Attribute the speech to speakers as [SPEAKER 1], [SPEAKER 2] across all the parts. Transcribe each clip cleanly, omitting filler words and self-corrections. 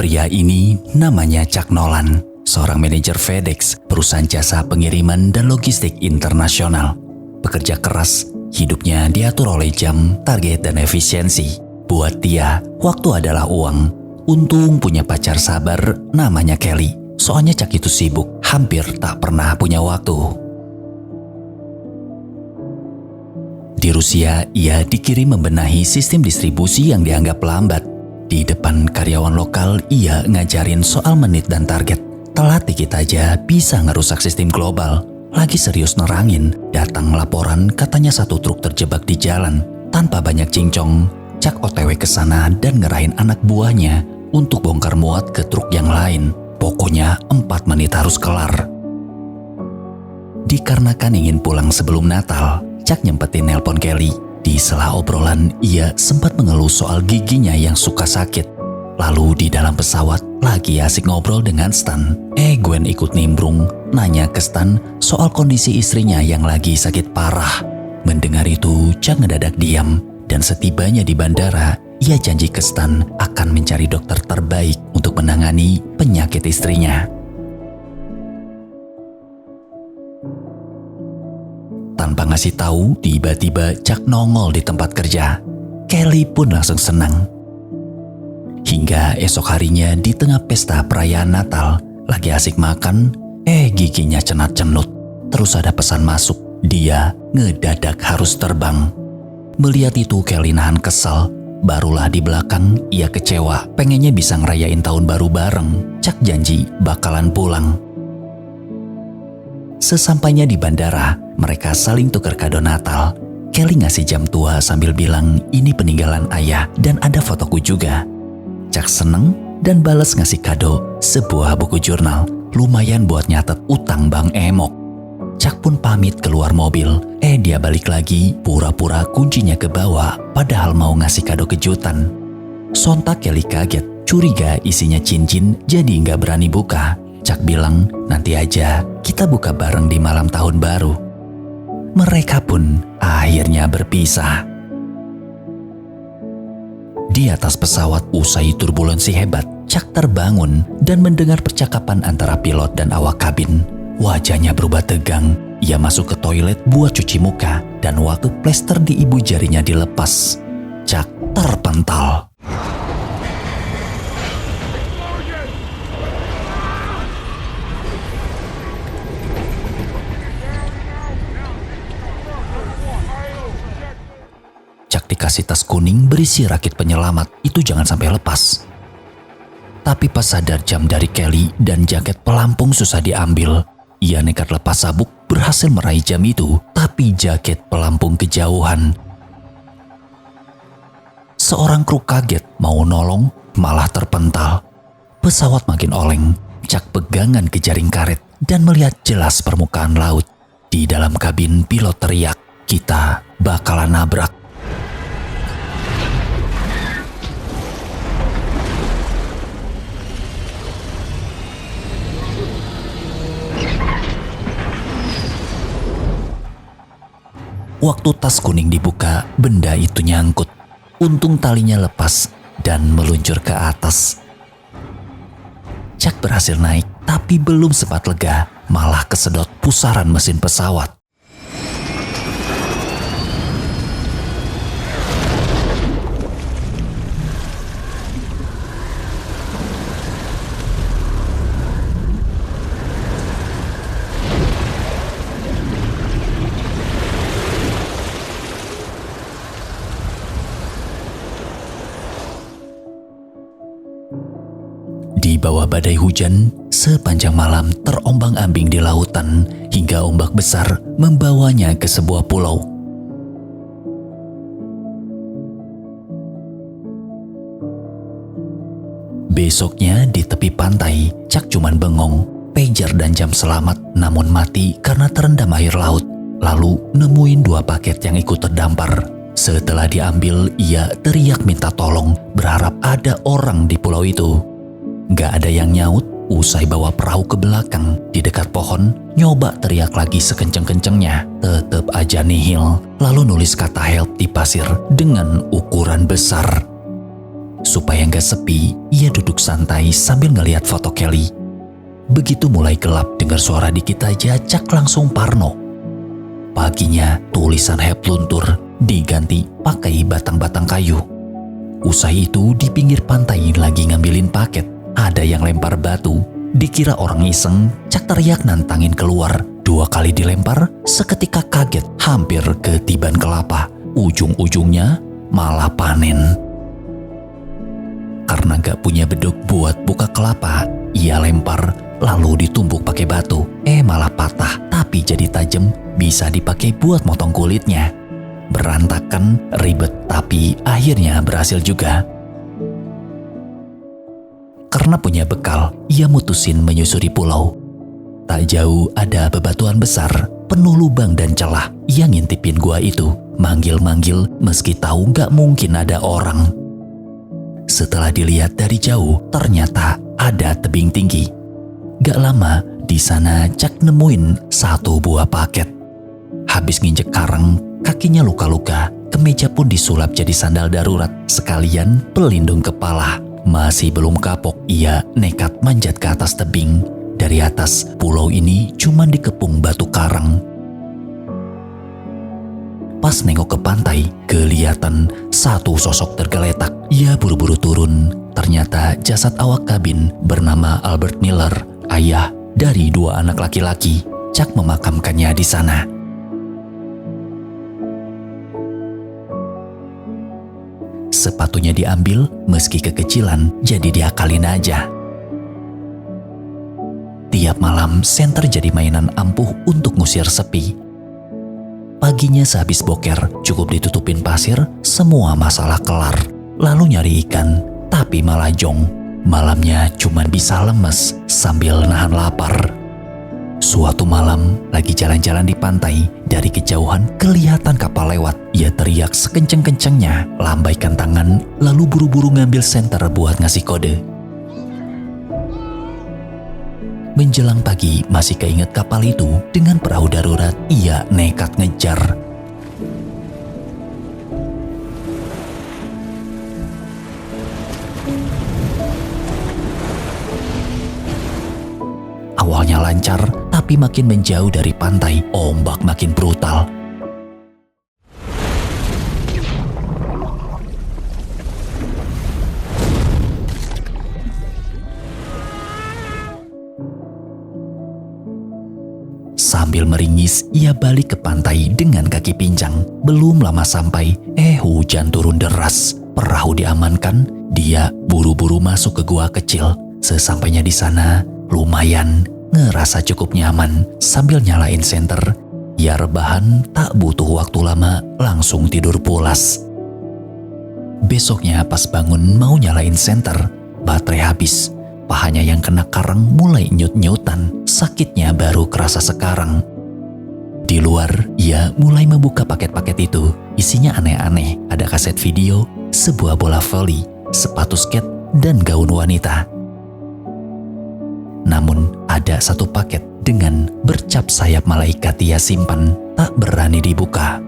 [SPEAKER 1] Pria ini namanya Chuck Nolan, seorang manajer FedEx, perusahaan jasa pengiriman dan logistik internasional. Pekerja keras, hidupnya diatur oleh jam, target, dan efisiensi. Buat dia, waktu adalah uang. Untung punya pacar sabar namanya Kelly. Soalnya Chuck itu sibuk, hampir tak pernah punya waktu. Di Rusia, ia dikirim membenahi sistem distribusi yang dianggap lambat. Di depan karyawan lokal, ia ngajarin soal menit dan target. Telat dikit aja bisa ngerusak sistem global. Lagi serius nerangin, datang laporan katanya satu truk terjebak di jalan. Tanpa banyak cincong, Chuck OTW ke sana dan ngerahin anak buahnya untuk bongkar muat ke truk yang lain. Pokoknya 4 menit harus kelar. Dikarenakan ingin pulang sebelum Natal, Chuck nyempetin nelpon Kelly. Di sela obrolan, ia sempat mengeluh soal giginya yang suka sakit. Lalu di dalam pesawat, lagi asik ngobrol dengan Stan. Gwen ikut nimbrung, nanya ke Stan soal kondisi istrinya yang lagi sakit parah. Mendengar itu, Chuck ngedadak diam. Dan setibanya di bandara, ia janji ke Stan akan mencari dokter terbaik untuk menangani penyakit istrinya. Tanpa ngasih tahu, tiba-tiba Chuck nongol di tempat kerja. Kelly pun langsung senang. Hingga esok harinya di tengah pesta perayaan Natal, lagi asik makan, giginya cenat-cenut. Terus ada pesan masuk, dia ngedadak harus terbang. Melihat itu Kelly nahan kesal. Barulah di belakang ia kecewa, pengennya bisa ngerayain tahun baru bareng. Chuck janji bakalan pulang. Sesampainya di bandara, mereka saling tukar kado Natal. Kelly ngasih jam tua sambil bilang ini peninggalan ayah dan ada fotoku juga. Chuck seneng dan balas ngasih kado sebuah buku jurnal. Lumayan buat nyatet utang Bang Emok. Chuck pun pamit keluar mobil. Dia balik lagi, pura-pura kuncinya ke bawah padahal mau ngasih kado kejutan. Sontak Kelly kaget, curiga isinya cincin jadi nggak berani buka. Chuck bilang, nanti aja kita buka bareng di malam tahun baru. Mereka pun akhirnya berpisah. Di atas pesawat usai turbulensi hebat, Chuck terbangun dan mendengar percakapan antara pilot dan awak kabin. Wajahnya berubah tegang. Ia masuk ke toilet buat cuci muka dan waktu plester di ibu jarinya dilepas, Chuck terpental. Chuck dikasih tas kuning berisi rakit penyelamat, itu jangan sampai lepas. Tapi pas sadar jam dari Kelly dan jaket pelampung susah diambil, ia nekat lepas sabuk, berhasil meraih jam itu, tapi jaket pelampung kejauhan. Seorang kru kaget mau nolong, malah terpental. Pesawat makin oleng, Chuck pegangan ke jaring karet dan melihat jelas permukaan laut. Di dalam kabin pilot teriak, kita bakalan nabrak. Waktu tas kuning dibuka, benda itu nyangkut. Untung talinya lepas dan meluncur ke atas. Chuck berhasil naik, tapi belum sempat lega, malah kesedot pusaran mesin pesawat. Di bawah badai hujan, sepanjang malam terombang-ambing di lautan hingga ombak besar membawanya ke sebuah pulau. Besoknya di tepi pantai, Chuck cuman bengong. Pager dan jam selamat namun mati karena terendam air laut. Lalu nemuin 2 paket yang ikut terdampar. Setelah diambil, ia teriak minta tolong, berharap ada orang di pulau itu. Gak ada yang nyaut. Usai bawa perahu ke belakang, di dekat pohon, nyoba teriak lagi sekenceng-kencengnya. Tetep aja nihil. Lalu nulis kata help di pasir dengan ukuran besar. Supaya nggak sepi, ia duduk santai sambil ngeliat foto Kelly. Begitu mulai gelap, dengar suara dikit aja, Chuck langsung parno. Paginya, tulisan Heb luntur diganti pakai batang-batang kayu. Usai itu, di pinggir pantai lagi ngambilin paket, ada yang lempar batu. Dikira orang iseng, Chuck teriak nantangin keluar. 2 kali dilempar, seketika kaget, hampir ketiban kelapa. Ujung-ujungnya malah panen. Karena gak punya beduk buat buka kelapa, ia lempar lalu ditumbuk pakai batu. Malah patah, tapi jadi tajam, bisa dipakai buat motong kulitnya. Berantakan, ribet, tapi akhirnya berhasil juga. Karena punya bekal, ia mutusin menyusuri pulau. Tak jauh ada bebatuan besar, penuh lubang dan celah. Ia ngintipin gua itu, manggil-manggil meski tahu gak mungkin ada orang. Setelah dilihat dari jauh, ternyata ada tebing tinggi. Gak lama, di sana Chuck nemuin 1 buah paket. Habis nginjek karang, kakinya luka-luka, kemeja pun disulap jadi sandal darurat, sekalian pelindung kepala. Masih belum kapok, ia nekat manjat ke atas tebing. Dari atas, pulau ini cuma dikepung batu karang. Pas nengok ke pantai, kelihatan 1 sosok tergeletak. Ia buru-buru turun. Ternyata jasad awak kabin bernama Albert Miller, ayah dari 2 anak laki-laki. Chuck memakamkannya di sana. Sepatunya diambil, meski kekecilan, jadi diakalin aja. Tiap malam, senter jadi mainan ampuh untuk ngusir sepi. Paginya sehabis boker, cukup ditutupin pasir, semua masalah kelar. Lalu nyari ikan, tapi malah jong. Malamnya cuman bisa lemes sambil nahan lapar. Suatu malam, lagi jalan-jalan di pantai, dari kejauhan kelihatan kapal lewat. Ia teriak sekenceng-kencengnya, lambaikan tangan, lalu buru-buru ngambil senter buat ngasih kode. Menjelang pagi, masih keinget kapal itu. Dengan perahu darurat, ia nekat ngejar. Awalnya lancar, tapi makin menjauh dari pantai, ombak makin brutal. Sambil meringis, ia balik ke pantai dengan kaki pincang. Belum lama sampai, hujan turun deras. Perahu diamankan, dia buru-buru masuk ke gua kecil. Sesampainya di sana, lumayan ngerasa cukup nyaman. Sambil nyalain senter, ia rebahan, tak butuh waktu lama, langsung tidur pulas. Besoknya pas bangun mau nyalain senter, baterai habis. Pahanya yang kena karang mulai nyut-nyutan, sakitnya baru kerasa sekarang. Di luar, ia mulai membuka paket-paket itu. Isinya aneh-aneh, ada kaset video, sebuah bola voli, sepatu skate, dan gaun wanita. Namun, ada 1 paket dengan bercap sayap malaikat ia simpan, tak berani dibuka.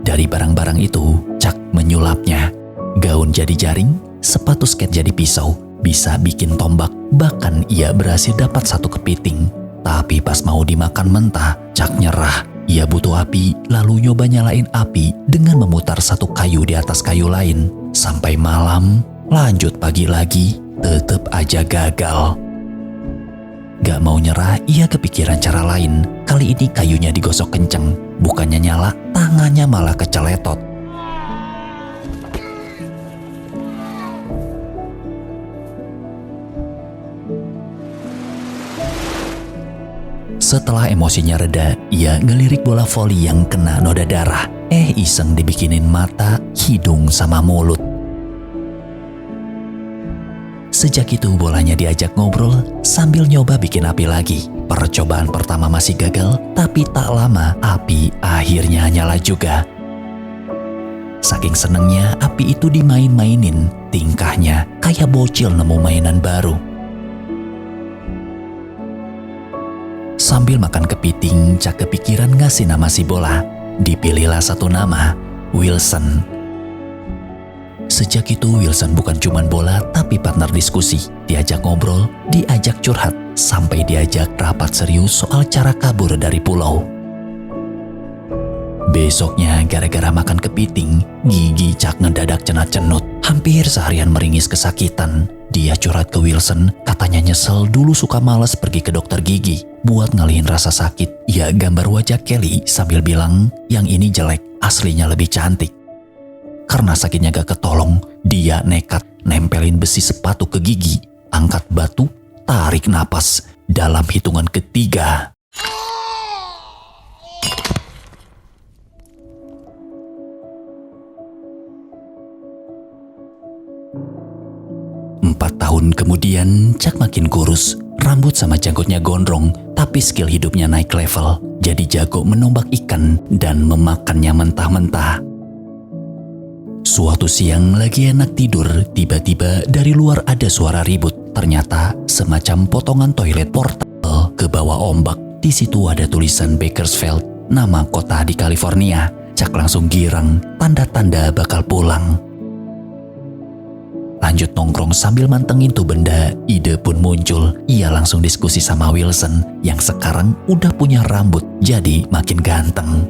[SPEAKER 1] Dari barang-barang itu, Chuck menyulapnya. Gaun jadi jaring, sepatu skate jadi pisau, bisa bikin tombak, bahkan ia berhasil dapat 1 kepiting. Tapi pas mau dimakan mentah, Chuck nyerah. Ia butuh api, lalu nyoba nyalain api dengan memutar 1 kayu di atas kayu lain. Sampai malam, lanjut pagi lagi, tetep aja gagal. Gak mau nyerah, ia kepikiran cara lain. Kali ini kayunya digosok kenceng, bukannya nyala, tangannya malah keceletot. Setelah emosinya reda, ia ngelirik bola voli yang kena noda darah. Iseng dibikinin mata, hidung, sama mulut. Sejak itu bolanya diajak ngobrol sambil nyoba bikin api lagi. Percobaan pertama masih gagal, tapi tak lama api akhirnya nyala juga. Saking senengnya api itu dimain-mainin, tingkahnya kayak bocil nemu mainan baru. Sambil makan kepiting, Chuck kepikiran ngasih nama si bola. Dipilihlah 1 nama, Wilson. Sejak itu Wilson bukan cuma bola tapi partner diskusi. Diajak ngobrol, diajak curhat, sampai diajak rapat serius soal cara kabur dari pulau. Besoknya gara-gara makan kepiting, gigi Chuck ngedadak cenat-cenut. Hampir seharian meringis kesakitan. Dia curhat ke Wilson, katanya nyesel dulu suka malas pergi ke dokter gigi. Buat ngalihin rasa sakit, ia gambar wajah Kelly sambil bilang yang ini jelek, aslinya lebih cantik. Karena sakitnya gak ketolong, dia nekat nempelin besi sepatu ke gigi, angkat batu, tarik napas. Dalam hitungan ketiga, 4 tahun kemudian, Chuck makin kurus, rambut sama janggutnya gondrong, tapi skill hidupnya naik level, jadi jago menombak ikan dan memakannya mentah-mentah. Suatu siang lagi enak tidur, tiba-tiba dari luar ada suara ribut. Ternyata semacam potongan toilet portal ke bawah ombak. Di situ ada tulisan Bakersfield, nama kota di California. Chuck langsung girang, tanda-tanda bakal pulang. Lanjut nongkrong sambil mantengin tuh benda, ide pun muncul. Ia langsung diskusi sama Wilson yang sekarang udah punya rambut jadi makin ganteng.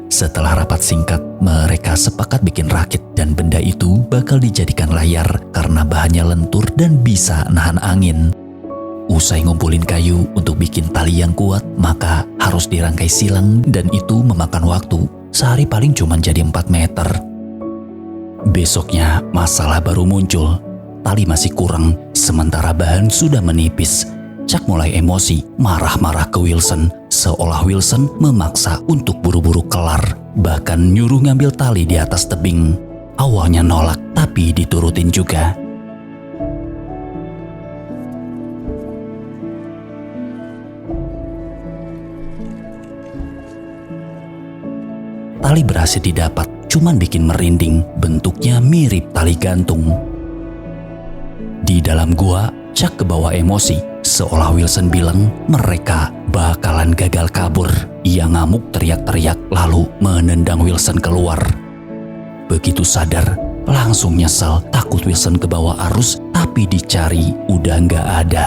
[SPEAKER 1] Setelah rapat singkat, mereka sepakat bikin rakit dan benda itu bakal dijadikan layar karena bahannya lentur dan bisa nahan angin. Usai ngumpulin kayu untuk bikin tali yang kuat, maka harus dirangkai silang dan itu memakan waktu. Sehari paling cuma jadi 4 meter. Besoknya masalah baru muncul. Tali masih kurang, sementara bahan sudah menipis. Chuck mulai emosi, marah-marah ke Wilson, seolah Wilson memaksa untuk buru-buru kelar, bahkan nyuruh ngambil tali di atas tebing. Awalnya nolak, tapi diturutin juga. Tali berhasil didapat, cuman bikin merinding, bentuknya mirip tali gantung. Di dalam gua, Chuck kebawa emosi, seolah Wilson bilang mereka bakalan gagal kabur. Ia ngamuk teriak-teriak lalu menendang Wilson keluar. Begitu sadar, langsung nyesel, takut Wilson kebawa arus, tapi dicari udah nggak ada.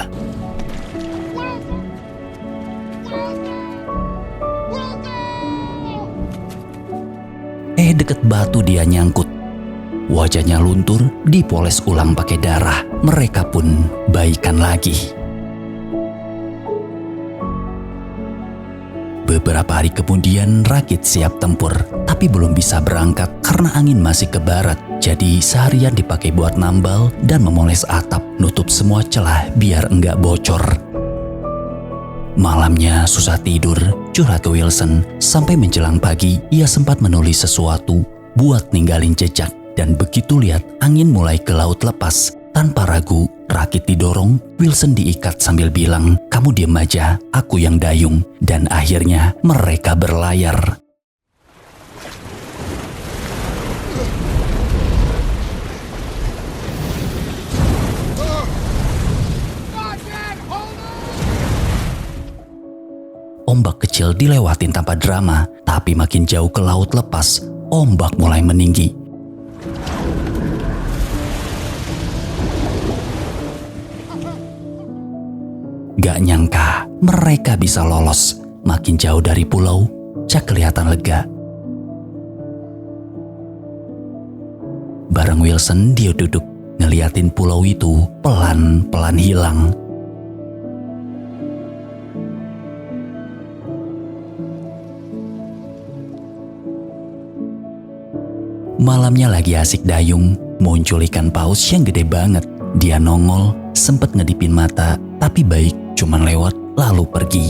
[SPEAKER 1] Deket batu dia nyangkut. Wajahnya luntur, dipoles ulang pakai darah. Mereka pun baikan lagi. Beberapa hari kemudian rakit siap tempur, tapi belum bisa berangkat karena angin masih ke barat. Jadi seharian dipakai buat nambal dan memoles atap, nutup semua celah biar enggak bocor. Malamnya susah tidur, curhat ke Wilson. Sampai menjelang pagi, ia sempat menulis sesuatu buat ninggalin jejak. Dan begitu lihat angin mulai ke laut lepas, tanpa ragu, rakit didorong, Wilson diikat sambil bilang, "Kamu diem aja, aku yang dayung." Dan akhirnya mereka berlayar. Ombak kecil dilewatin tanpa drama, tapi makin jauh ke laut lepas, ombak mulai meninggi. Gak nyangka mereka bisa lolos. Makin jauh dari pulau, Chuck kelihatan lega. Bareng Wilson dia duduk, ngeliatin pulau itu pelan-pelan hilang. Malamnya lagi asik dayung, muncul ikan paus yang gede banget. Dia nongol, sempet ngedipin mata, tapi baik, cuman lewat lalu pergi.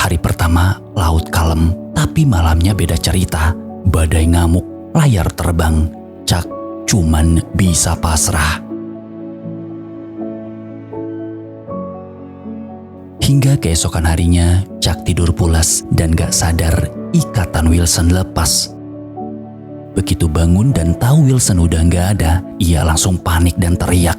[SPEAKER 1] Hari pertama, laut kalem, tapi malamnya beda cerita. Badai ngamuk, layar terbang. Chuck cuman bisa pasrah. Hingga keesokan harinya, Chuck tidur pulas dan gak sadar ikatan Wilson lepas. Begitu bangun dan tahu Wilson udah gak ada, ia langsung panik dan teriak.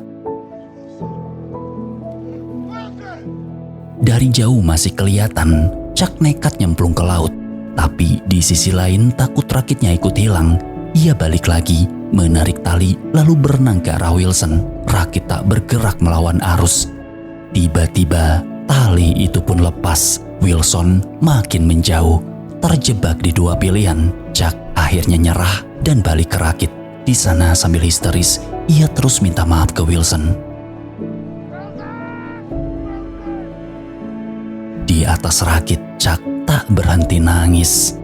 [SPEAKER 1] Dari jauh masih kelihatan, Chuck nekat nyemplung ke laut. Tapi di sisi lain takut rakitnya ikut hilang. Ia balik lagi, menarik tali lalu berenang ke arah Wilson. Rakit tak bergerak melawan arus. Tiba-tiba tali itu pun lepas. Wilson makin menjauh, terjebak di dua pilihan. Chuck akhirnya nyerah dan balik ke rakit. Di sana sambil histeris, ia terus minta maaf ke Wilson. Di atas rakit, Chuck tak berhenti nangis.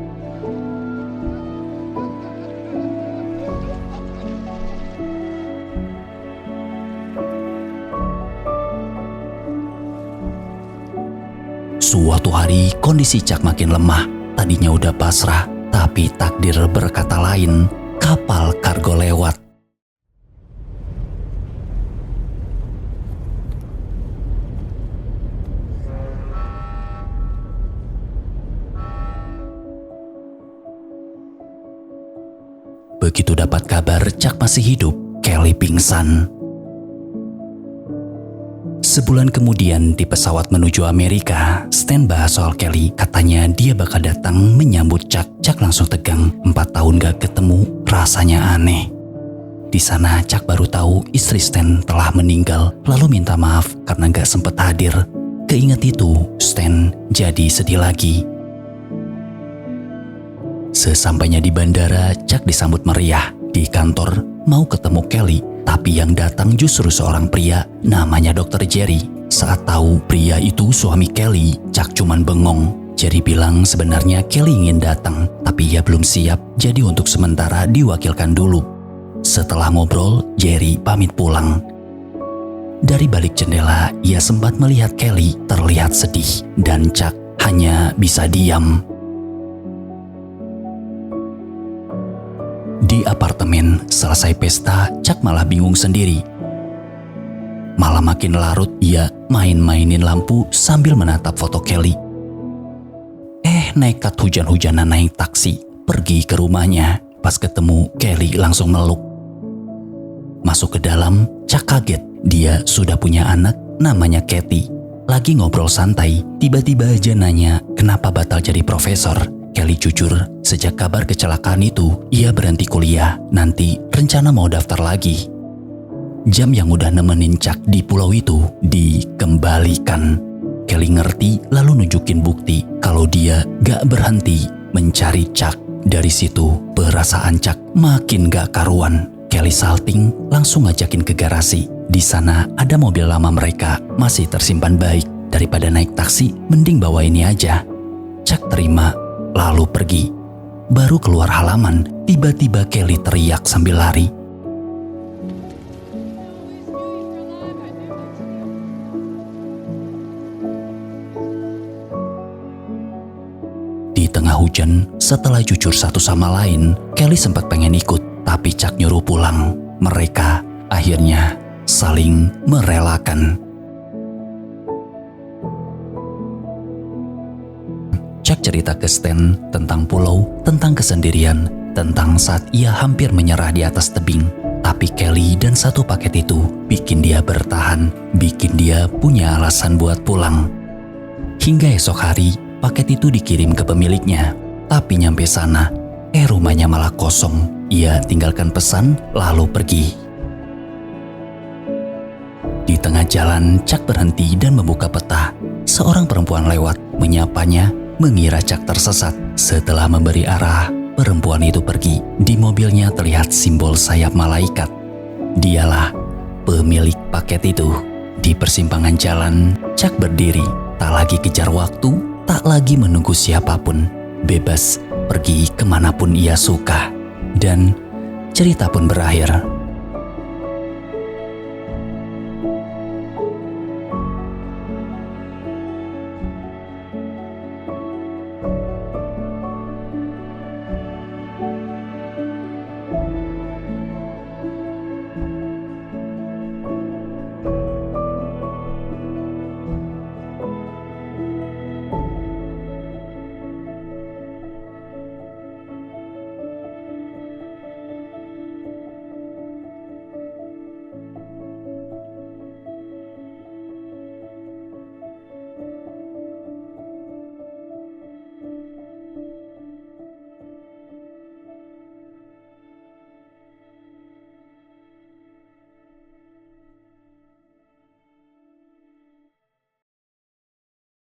[SPEAKER 1] Suatu hari kondisi Chuck makin lemah. Tadinya udah pasrah, tapi takdir berkata lain. Kapal kargo lewat. Begitu dapat kabar Chuck masih hidup, Kelly pingsan. Sebulan kemudian di pesawat menuju Amerika, Stan bahas soal Kelly. Katanya dia bakal datang menyambut Chuck. Chuck langsung tegang. 4 tahun gak ketemu, rasanya aneh. Di sana Chuck baru tahu istri Stan telah meninggal, lalu minta maaf karena gak sempet hadir. Keinget itu, Stan jadi sedih lagi. Sesampainya di bandara, Chuck disambut meriah. Di kantor mau ketemu Kelly, tapi yang datang justru seorang pria namanya Dr. Jerry. Saat tahu pria itu suami Kelly, Chuck cuman bengong. Jerry bilang sebenarnya Kelly ingin datang, tapi ia belum siap, jadi untuk sementara diwakilkan dulu. Setelah ngobrol, Jerry pamit pulang. Dari balik jendela, ia sempat melihat Kelly terlihat sedih, dan Chuck hanya bisa diam. Di apartemen, selesai pesta, Chuck malah bingung sendiri. Malah makin larut, ia main-mainin lampu sambil menatap foto Kelly. Nekat hujan-hujanan naik taksi, pergi ke rumahnya. Pas ketemu, Kelly langsung meluk. Masuk ke dalam, Chuck kaget. Dia sudah punya anak, namanya Kathy. Lagi ngobrol santai, tiba-tiba aja nanya kenapa batal jadi profesor. Kelly jujur, sejak kabar kecelakaan itu, ia berhenti kuliah. Nanti rencana mau daftar lagi. Jam yang udah nemenin Chuck di pulau itu dikembalikan. Kelly ngerti lalu nunjukin bukti kalau dia gak berhenti mencari Chuck. Dari situ, perasaan Chuck makin gak karuan. Kelly salting langsung ngajakin ke garasi. Di sana ada mobil lama mereka masih tersimpan baik. Daripada naik taksi, mending bawa ini aja. Chuck terima lalu pergi. Baru keluar halaman, tiba-tiba Kelly teriak sambil lari. Di tengah hujan, setelah jujur satu sama lain, Kelly sempat pengen ikut, tapi Chuck nyuruh pulang. Mereka akhirnya saling merelakan. Chuck cerita ke Stan tentang pulau, tentang kesendirian, tentang saat ia hampir menyerah di atas tebing. Tapi Kelly dan satu paket itu bikin dia bertahan, bikin dia punya alasan buat pulang. Hingga esok hari, paket itu dikirim ke pemiliknya. Tapi nyampe sana, rumahnya malah kosong. Ia tinggalkan pesan lalu pergi. Di tengah jalan, Chuck berhenti dan membuka peta. Seorang perempuan lewat, menyapanya, mengira Chuck tersesat. Setelah memberi arah, perempuan itu pergi. Di mobilnya terlihat simbol sayap malaikat. Dialah pemilik paket itu. Di persimpangan jalan, Chuck berdiri, tak lagi kejar waktu, tak lagi menunggu siapapun. Bebas pergi kemanapun ia suka. Dan cerita pun berakhir.